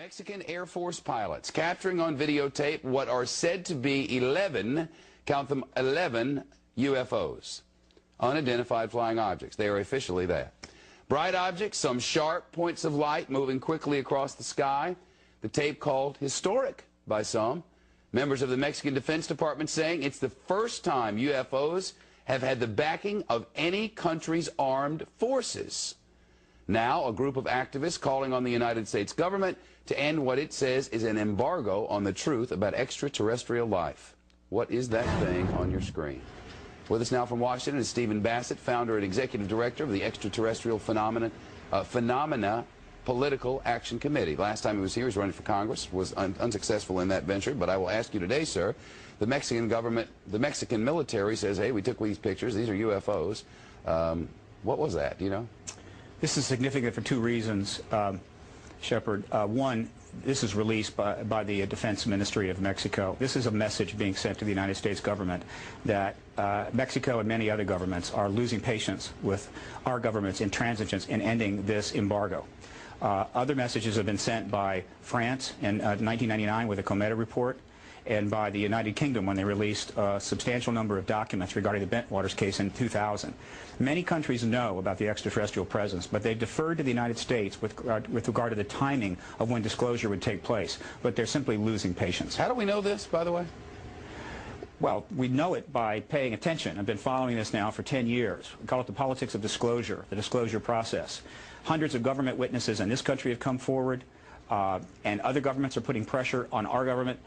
Mexican Air Force pilots capturing on videotape what are said to be 11, count them 11 UFOs, unidentified flying objects. They are officially that. Bright objects, some sharp points of light moving quickly across the sky. The tape called historic by some. Members of the Mexican Defense Department saying it's the first time UFOs have had the backing of any country's armed forces. Now, a group of activists calling on the United States government to end what it says is an embargo on the truth about extraterrestrial life. What is that thing on your screen? With us now from Washington is Stephen Bassett, founder and executive director of the Extraterrestrial Phenomena Political Action Committee. Last time he was here, he was running for Congress, was unsuccessful in that venture. But I will ask you today, sir, the Mexican government, the Mexican military says, hey, we took these pictures, these are UFOs. What was that, do you know? This is significant for two reasons, Shepard. One, this is released by the Defense Ministry of Mexico. This is a message being sent to the United States government that Mexico and many other governments are losing patience with our government's intransigence in ending this embargo. Other messages have been sent by France in 1999 with the Cometa report, and by the United Kingdom when they released a substantial number of documents regarding the Bentwaters case in 2000. Many countries know about the extraterrestrial presence, but they've deferred to the United States with regard to the timing of when disclosure would take place. But they're simply losing patience. How do we know this, by the way? Well, we know it by paying attention. I've been following this now for 10 years. We call it the politics of disclosure, the disclosure process. Hundreds of government witnesses in this country have come forward, and other governments are putting pressure on our government.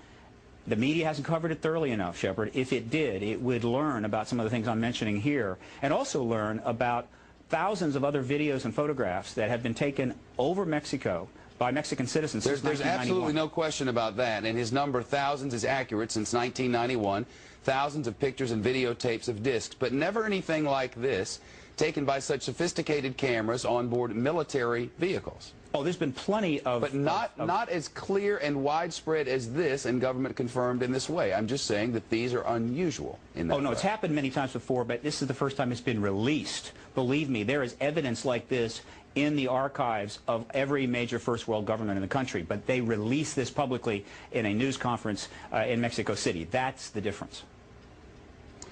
The media hasn't covered it thoroughly enough, Shepard. If it did, it would learn about some of the things I'm mentioning here, and also learn about thousands of other videos and photographs that have been taken over Mexico by Mexican citizens since 1991. There's absolutely no question about that, and his number, thousands, is accurate since 1991. Thousands of pictures and videotapes of discs, but never anything like this, taken by such sophisticated cameras on board military vehicles. Oh, there's been plenty of... But not as clear and widespread as this, and government confirmed in this way. I'm just saying that these are unusual in that way. It's happened many times before, but this is the first time it's been released. Believe me, there is evidence like this in the archives of every major first world government in the country, but they release this publicly in a news conference in Mexico City. That's the difference.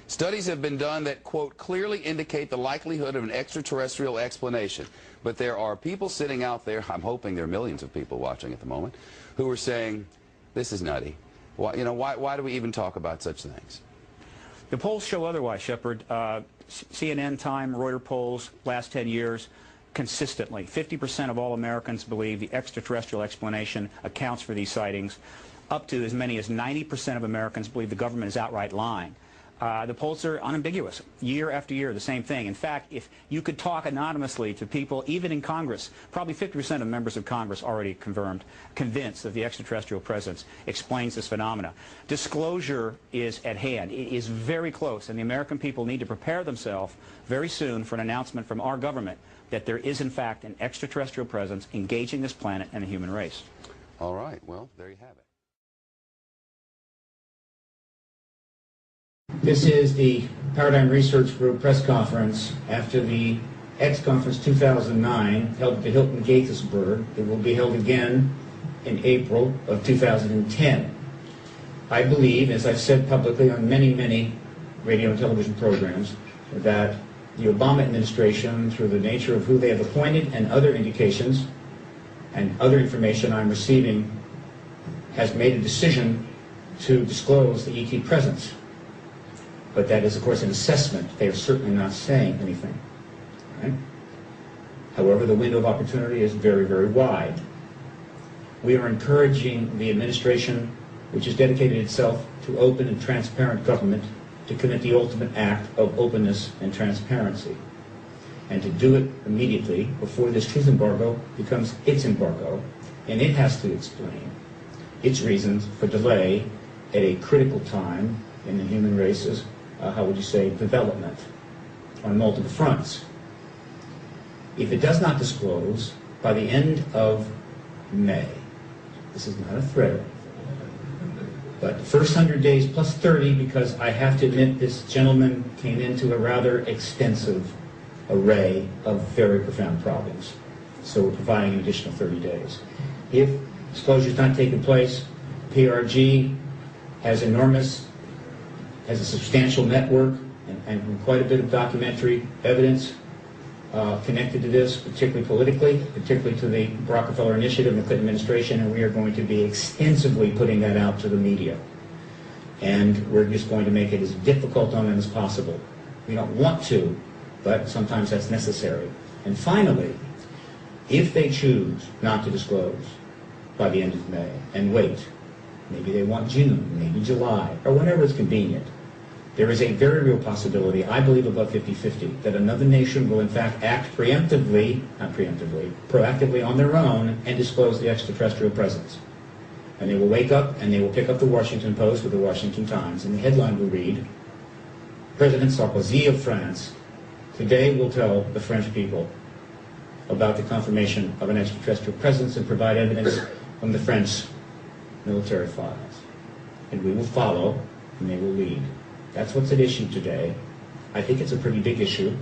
Studies have been done that, quote, clearly indicate the likelihood of an extraterrestrial explanation. But there are people sitting out there, I'm hoping there are millions of people watching at the moment, who are saying, this is nutty. Why, why do we even talk about such things? The polls show otherwise, Shepard. CNN, Time, Reuters polls, last 10 years, consistently, 50% of all Americans believe the extraterrestrial explanation accounts for these sightings. Up to as many as 90% of Americans believe the government is outright lying. The polls are unambiguous. Year after year, the same thing. In fact, if you could talk anonymously to people, even in Congress, probably 50% of members of Congress already convinced that the extraterrestrial presence explains this phenomena. Disclosure is at hand. It is very close, and the American people need to prepare themselves very soon for an announcement from our government that there is, in fact, an extraterrestrial presence engaging this planet and the human race. All right. Well, there you have it. This is the Paradigm Research Group press conference after the X Conference 2009 held at the Hilton Gaithersburg. It will be held again in April of 2010. I believe, as I've said publicly on many, many radio and television programs, that the Obama administration, through the nature of who they have appointed and other indications and other information I'm receiving, has made a decision to disclose the ET presence. But that is, of course, an assessment. They are certainly not saying anything. Right? However, the window of opportunity is very, very wide. We are encouraging the administration, which has dedicated itself to open and transparent government, to commit the ultimate act of openness and transparency, and to do it immediately before this truth embargo becomes its embargo, and it has to explain its reasons for delay at a critical time in the human race's how would you say, development on multiple fronts. If it does not disclose by the end of May, this is not a threat, but the first 100 days plus 30, because I have to admit this gentleman came into a rather extensive array of very profound problems. So we're providing an additional 30 days. If Disclosure's not taken place. PRG has a substantial network and quite a bit of documentary evidence connected to this, particularly politically, particularly to the Rockefeller Initiative and the Clinton administration, and we are going to be extensively putting that out to the media. And we're just going to make it as difficult on them as possible. We don't want to, but sometimes that's necessary. And finally, if they choose not to disclose by the end of May and wait, maybe they want June, maybe July, or whenever it's convenient, there is a very real possibility, I believe above 50-50, that another nation will in fact act proactively on their own and disclose the extraterrestrial presence. And they will wake up and they will pick up the Washington Post or the Washington Times, and the headline will read, President Sarkozy of France today will tell the French people about the confirmation of an extraterrestrial presence and provide evidence from the French military files. And we will follow and they will lead. That's what's at issue today. I think it's a pretty big issue.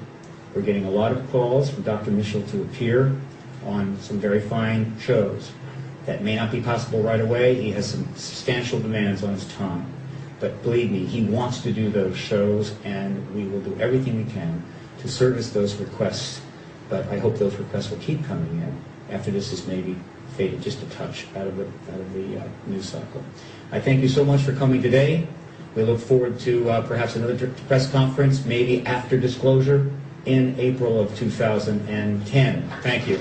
We're getting a lot of calls from Dr. Mitchell to appear on some very fine shows. That may not be possible right away. He has some substantial demands on his time. But believe me, he wants to do those shows, and we will do everything we can to service those requests. But I hope those requests will keep coming in after this is maybe faded just a touch out of the news cycle. I thank you so much for coming today. We look forward to perhaps another press conference, maybe after disclosure, in April of 2010. Thank you.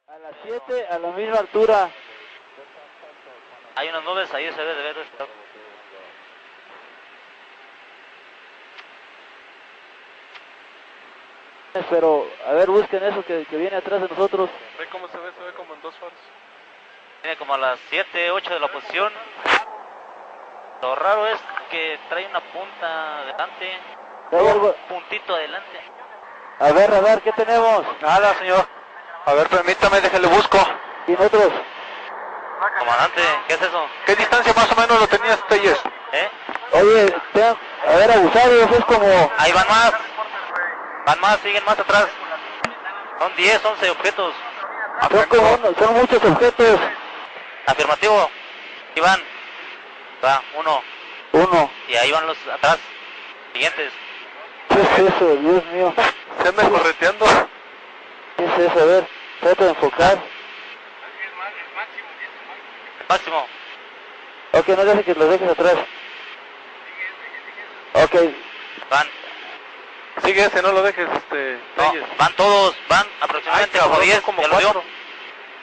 A las 7, a la misma altura. Hay unas nubes ahí, se debe de ver. Pero, a ver, busquen eso que viene atrás de nosotros. ¿Ve cómo se ve? Se ve como en dos faros. Viene como a las 7, 8 de la posición. Lo raro es que trae una punta adelante. Un puntito adelante. A ver, ¿qué tenemos? Nada, señor. A ver, permítame, déjale busco. ¿Y nosotros? Comandante, ¿qué es eso? ¿Qué distancia más o menos lo tenías, Telles? Oye, a ver, abusados, es como... Ahí van más. Van más, siguen más atrás. Son 10, 11 objetos. Son muchos objetos. Afirmativo. Ahí van. Va, uno. Y ahí van los atrás. Siguientes. ¿Qué es eso? Dios mío. Se me correteando. ¿Qué es eso? A ver, trata de enfocar. Máximo. Ok, no dejes que los dejes atrás. Ok. Van. Sigue ese, no lo dejes, No, Telles. van todos, van aproximadamente como 10. como ¿Ya lo dio? 4.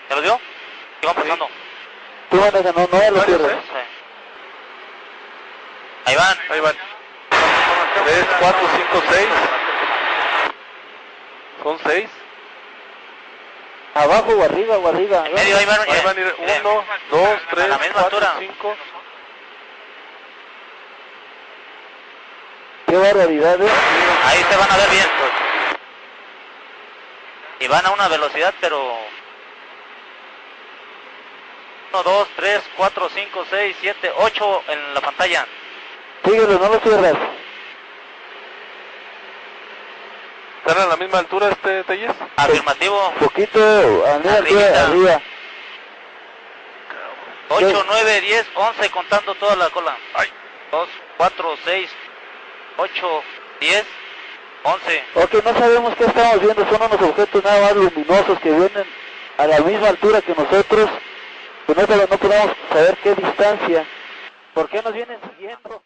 ¿Ya lo dio? Y van pasando. Tú maneja, no lo pierdas. Sí. Ahí van. 3, 4, 5, 6. Son 6. ¿Abajo o arriba o arriba? En medio, ahí van. Ahí van a ir 1, 2, 3, la misma 4, altura. 5. Qué barbaridad, Ahí se van a ver bien. Y van a una velocidad, pero... 1, 2, 3, 4, 5, 6, 7, 8 en la pantalla. Síguelo, no lo pierdas. ¿Están a la misma altura, Telles? Afirmativo. Poquito, Arribita. arriba. 8, 9, 10, 11 contando toda la cola. 2, 4, 6, 8, 10, 11. Ok, no sabemos qué estamos viendo, son unos objetos nada más luminosos que vienen a la misma altura que nosotros, pero no podemos saber qué distancia. ¿Por qué nos vienen siguiendo?